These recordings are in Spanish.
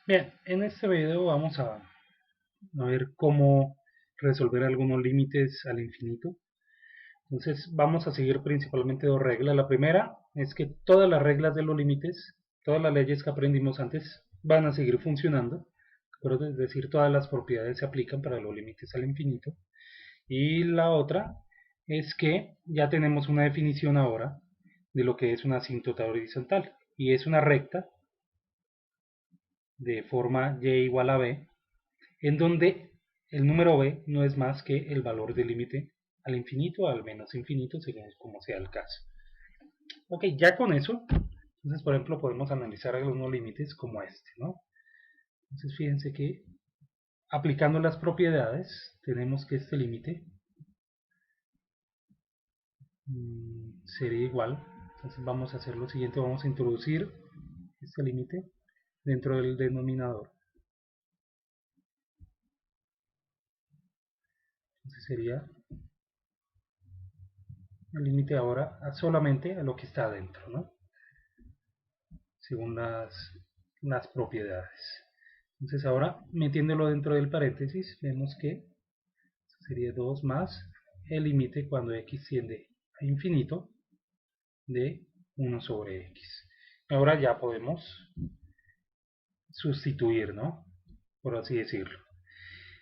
Bien, en este video vamos a ver cómo resolver algunos límites al infinito. Entonces vamos a seguir principalmente dos reglas. La primera es que todas las reglas de los límites, todas las leyes que aprendimos antes van a seguir funcionando. Es decir, todas las propiedades se aplican para los límites al infinito. Y la otra es que ya tenemos una definición ahora de lo que es una asíntota horizontal. Y es una recta de forma y igual a b, en donde el número b no es más que el valor del límite al infinito o al menos infinito, según como sea el caso. Ok, ya con eso, entonces por ejemplo podemos analizar algunos límites como este, ¿no? Entonces fíjense que aplicando las propiedades tenemos que este límite sería igual. Entonces vamos a hacer lo siguiente, vamos a introducir este límite dentro del denominador. Entonces sería el límite ahora solamente a lo que está adentro, ¿no? Según las propiedades. Entonces ahora metiéndolo dentro del paréntesis vemos que sería 2 más el límite cuando x tiende a infinito de 1 sobre x. Ahora ya podemos sustituir, ¿no? Por así decirlo.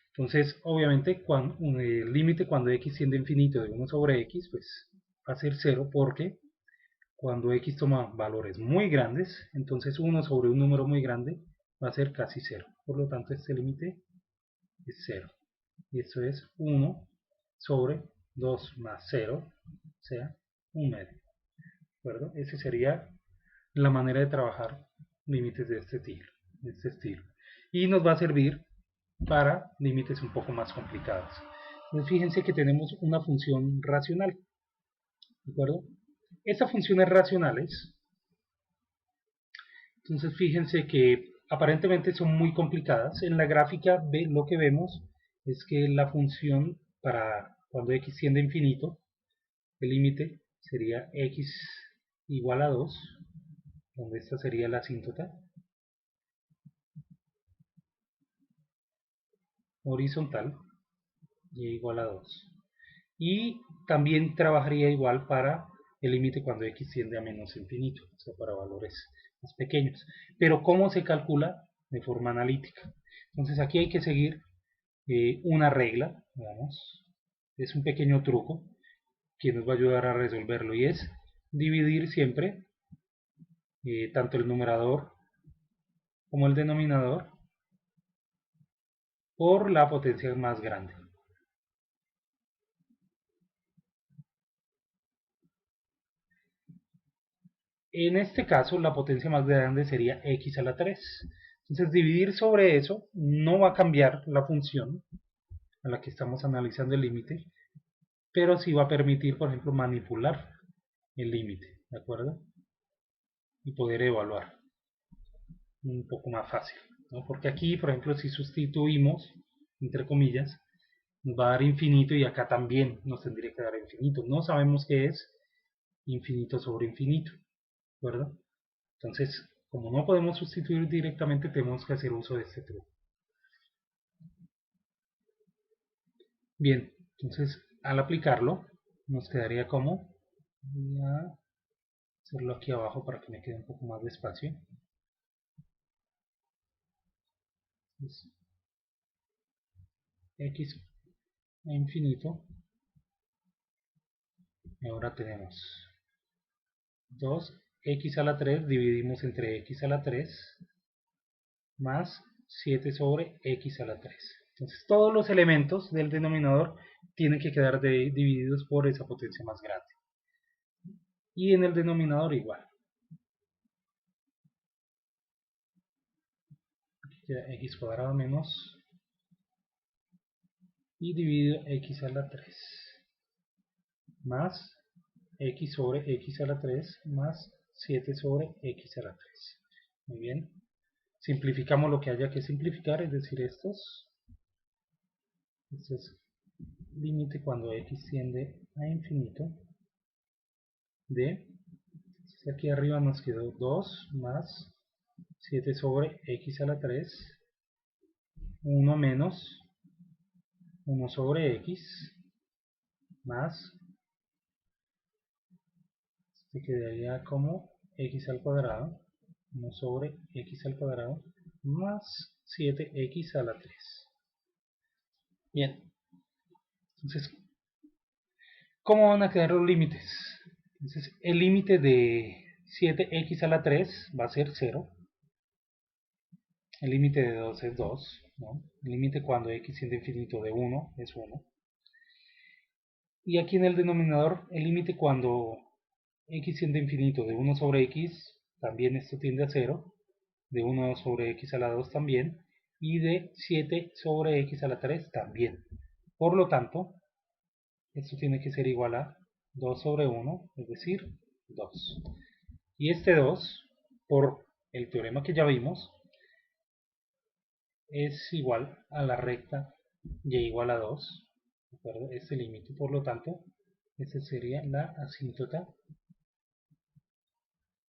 Entonces, obviamente, cuando, el límite cuando x tiende a infinito de 1 sobre x, pues va a ser 0 porque cuando x toma valores muy grandes, entonces 1 sobre un número muy grande va a ser casi 0. Por lo tanto, este límite es 0. Y esto es 1 sobre 2 más 0, o sea, 1 medio. ¿De acuerdo? Esa sería la manera de trabajar límites de este estilo. Y nos va a servir para límites un poco más complicados. Entonces, fíjense que tenemos una función racional. ¿De acuerdo? Estas funciones racionales, entonces fíjense que aparentemente son muy complicadas. En la gráfica lo que vemos es que la función para cuando x tiende a infinito, el límite sería x igual a 2, donde esta sería la asíntota horizontal, y igual a 2. Y también trabajaría igual para el límite cuando x tiende a menos infinito, o sea, para valores más pequeños. Pero ¿cómo se calcula? De forma analítica. Entonces aquí hay que seguir una regla, digamos, es un pequeño truco que nos va a ayudar a resolverlo y es dividir siempre tanto el numerador como el denominador por la potencia más grande. En este caso la potencia más grande sería x a la 3. Entonces dividir sobre eso no va a cambiar la función a la que estamos analizando el límite, pero sí va a permitir, por ejemplo, manipular el límite, ¿de acuerdo? Y poder evaluar un poco más fácil, ¿no? Porque aquí, por ejemplo, si sustituimos, entre comillas, nos va a dar infinito y acá también nos tendría que dar infinito. No sabemos qué es infinito sobre infinito, ¿de acuerdo? Entonces, como no podemos sustituir directamente, tenemos que hacer uso de este truco. Bien, entonces al aplicarlo, nos quedaría como, voy a hacerlo aquí abajo para que me quede un poco más de espacio. Entonces, x a infinito, y ahora tenemos 2x a la 3, dividimos entre x a la 3, más 7 sobre x a la 3. Entonces todos los elementos del denominador tienen que quedar divididos por esa potencia más grande. Y en el denominador igual. Aquí queda x cuadrado menos y dividido x a la 3 más x sobre x a la 3 más 7 sobre x a la 3. Muy bien. Simplificamos lo que haya que simplificar, es decir, estos. Este es límite cuando x tiende a infinito de, aquí arriba nos quedó 2 más 7 sobre x a la 3, 1 menos 1 sobre x, más, se quedaría como x al cuadrado, 1 sobre x al cuadrado, más 7x a la 3. Bien, entonces, ¿cómo van a quedar los límites? Entonces, el límite de 7x a la 3 va a ser 0. El límite de 2 es 2, ¿no? El límite cuando x tiende a infinito de 1 es 1. Y aquí en el denominador, el límite cuando x tiende a infinito de 1 sobre x, también esto tiende a 0. De 1 sobre x a la 2 también. Y de 7 sobre x a la 3 también. Por lo tanto, esto tiene que ser igual a 2 sobre 1, es decir, 2. Y este 2, por el teorema que ya vimos, es igual a la recta y igual a 2, ¿de acuerdo? Este límite, por lo tanto, esta sería la asíntota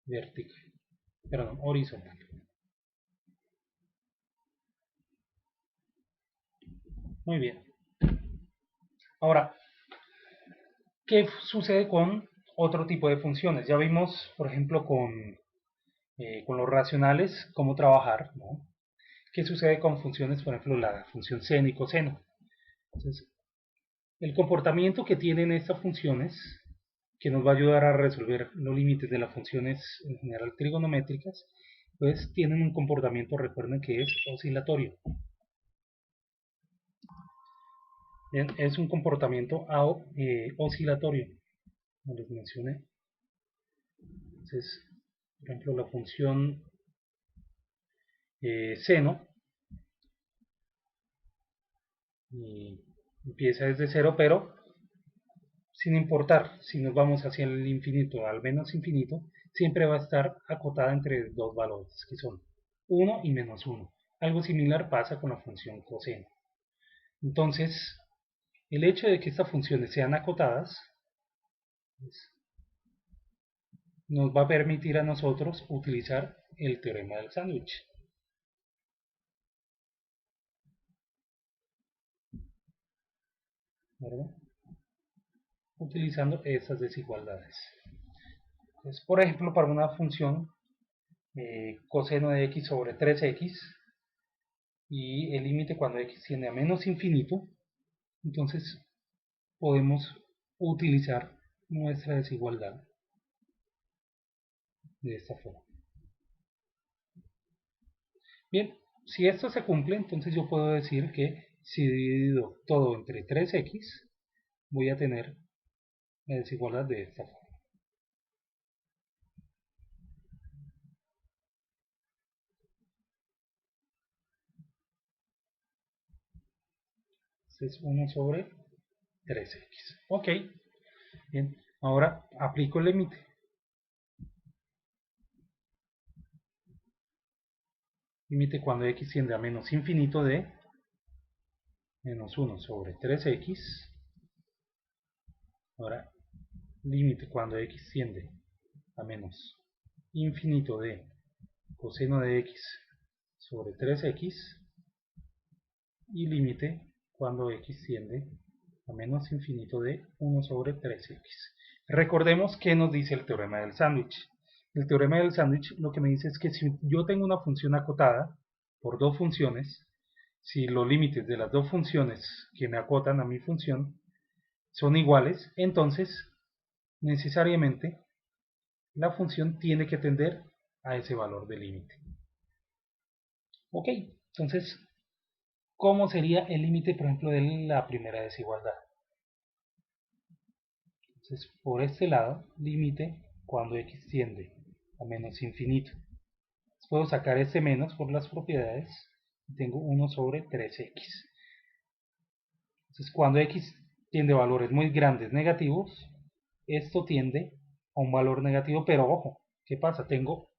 vertical, perdón, horizontal. Muy bien. Ahora, ¿qué sucede con otro tipo de funciones? Ya vimos, por ejemplo, con los racionales, cómo trabajar, ¿no? ¿Qué sucede con funciones, por ejemplo, la función seno y coseno? Entonces, el comportamiento que tienen estas funciones, que nos va a ayudar a resolver los límites de las funciones en general trigonométricas, pues tienen un comportamiento, recuerden que es oscilatorio. Bien, es un comportamiento oscilatorio, como les mencioné. Entonces, por ejemplo, la función seno empieza desde cero, pero sin importar si nos vamos hacia el infinito al menos infinito, siempre va a estar acotada entre dos valores, que son 1 y menos 1. Algo similar pasa con la función coseno. Entonces, el hecho de que estas funciones sean acotadas pues, nos va a permitir a nosotros utilizar el teorema del sándwich. ¿Verdad? Utilizando estas desigualdades. Entonces, por ejemplo, para una función coseno de x sobre 3x y el límite cuando x tiende a menos infinito, entonces podemos utilizar nuestra desigualdad de esta forma. Bien, si esto se cumple, entonces yo puedo decir que si divido todo entre 3x, voy a tener la desigualdad de esta forma. Es 1 sobre 3x. Ok, bien, ahora aplico el límite. Límite cuando x tiende a menos infinito de menos 1 sobre 3x. Ahora, límite cuando x tiende a menos infinito de coseno de x sobre 3x. Y límite cuando x tiende a menos infinito de 1 sobre 3x. Recordemos que nos dice el teorema del sándwich. El teorema del sándwich lo que me dice es que si yo tengo una función acotada por dos funciones, si los límites de las dos funciones que me acotan a mi función son iguales, entonces necesariamente la función tiene que tender a ese valor de límite. Ok, entonces, ¿cómo sería el límite, por ejemplo, de la primera desigualdad? Entonces, por este lado, límite cuando x tiende a menos infinito. Puedo sacar este menos por las propiedades y tengo 1 sobre 3x. Entonces, cuando x tiende a valores muy grandes negativos, esto tiende a un valor negativo, pero ojo, ¿qué pasa? Tengo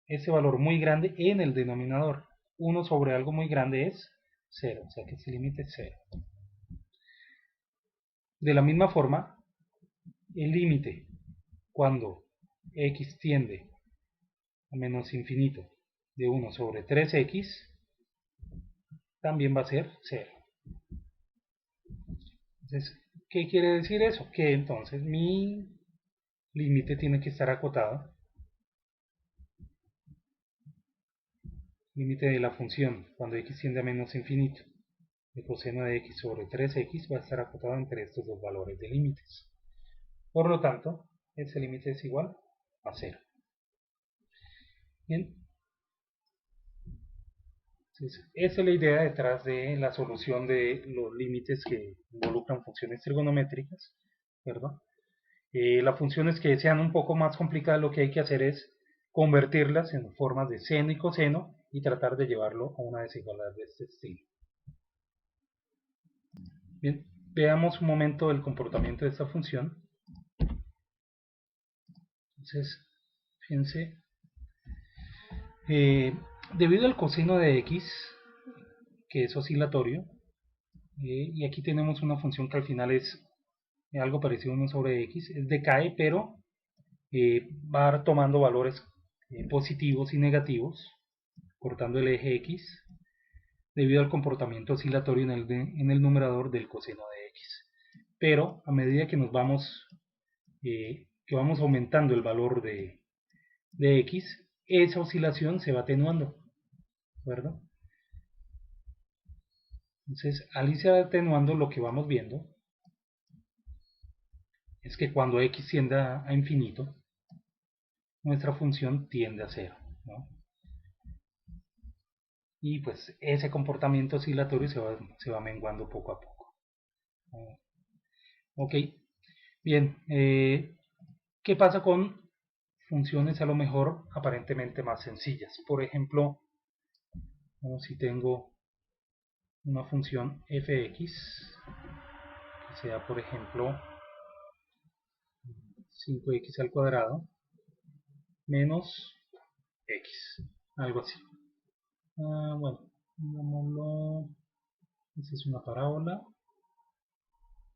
ese valor muy grande en el denominador. 1 sobre algo muy grande es 0, o sea que ese límite es 0. De la misma forma, el límite cuando x tiende a menos infinito de 1 sobre 3x también va a ser 0. Entonces, ¿qué quiere decir eso? Que entonces mi límite tiene que estar acotado. Límite de la función cuando x tiende a menos infinito de coseno de x sobre 3x va a estar acotado entre estos dos valores de límites. Por lo tanto, ese límite es igual a 0. Bien. Entonces, esa es la idea detrás de la solución de los límites que involucran funciones trigonométricas, ¿verdad? Las funciones que sean un poco más complicadas, lo que hay que hacer es convertirlas en formas de seno y coseno y tratar de llevarlo a una desigualdad de este estilo. Bien, veamos un momento el comportamiento de esta función. Entonces, fíjense, debido al coseno de x, que es oscilatorio, y aquí tenemos una función que al final es algo parecido a 1 sobre x, decae, pero va tomando valores positivos y negativos, cortando el eje x, debido al comportamiento oscilatorio en el numerador del coseno de x. Pero a medida que que vamos aumentando el valor de x, esa oscilación se va atenuando, ¿de acuerdo? Entonces, al irse atenuando, lo que vamos viendo es que cuando x tiende a infinito, nuestra función tiende a 0, ¿no? Y pues ese comportamiento oscilatorio se va menguando poco a poco. Ok, bien, ¿qué pasa con funciones a lo mejor aparentemente más sencillas? Por ejemplo, como si tengo una función fx, que sea por ejemplo 5x al cuadrado menos x, algo así. Bueno, digámoslo, esta es una parábola.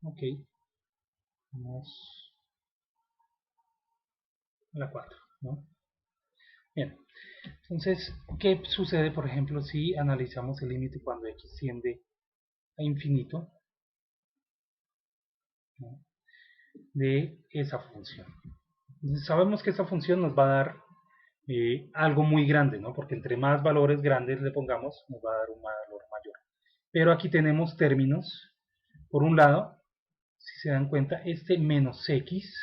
Ok, vamos a la 4, ¿no? Bien, entonces, ¿qué sucede, por ejemplo, si analizamos el límite cuando x tiende a infinito, ¿no?, de esa función? Entonces, sabemos que esa función nos va a dar algo muy grande, ¿no? Porque entre más valores grandes le pongamos, nos va a dar un valor mayor. Pero aquí tenemos términos. Por un lado, si se dan cuenta, este menos x,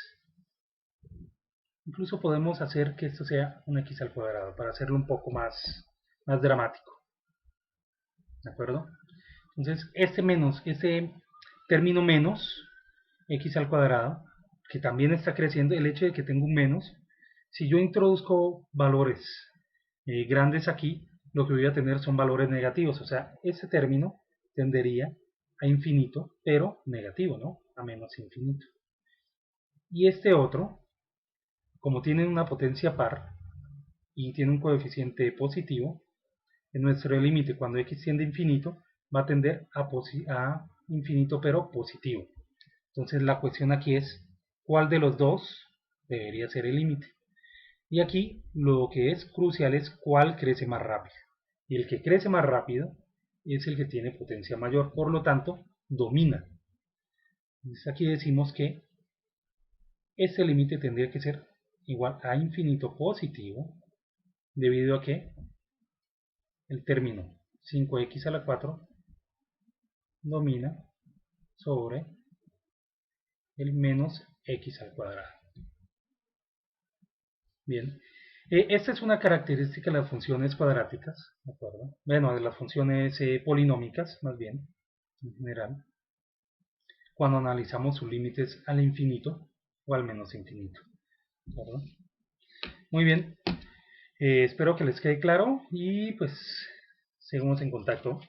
incluso podemos hacer que esto sea un x al cuadrado, para hacerlo un poco más dramático. ¿De acuerdo? Entonces, este término menos x al cuadrado, que también está creciendo, el hecho de que tengo un menos, si yo introduzco valores grandes aquí, lo que voy a tener son valores negativos, o sea, ese término tendería a infinito, pero negativo, ¿no? A menos infinito. Y este otro, como tiene una potencia par y tiene un coeficiente positivo, en nuestro límite cuando x tiende a infinito, va a tender a infinito pero positivo. Entonces la cuestión aquí es, ¿cuál de los dos debería ser el límite? Y aquí lo que es crucial es cuál crece más rápido. Y el que crece más rápido es el que tiene potencia mayor, por lo tanto, domina. Entonces aquí decimos que este límite tendría que ser igual a infinito positivo, debido a que el término 5x a la 4 domina sobre el menos x al cuadrado. Bien, esta es una característica de las funciones cuadráticas, ¿de acuerdo? Bueno, de las funciones polinómicas, más bien, en general, cuando analizamos sus límites al infinito o al menos infinito, ¿de acuerdo? Muy bien, espero que les quede claro y pues seguimos en contacto.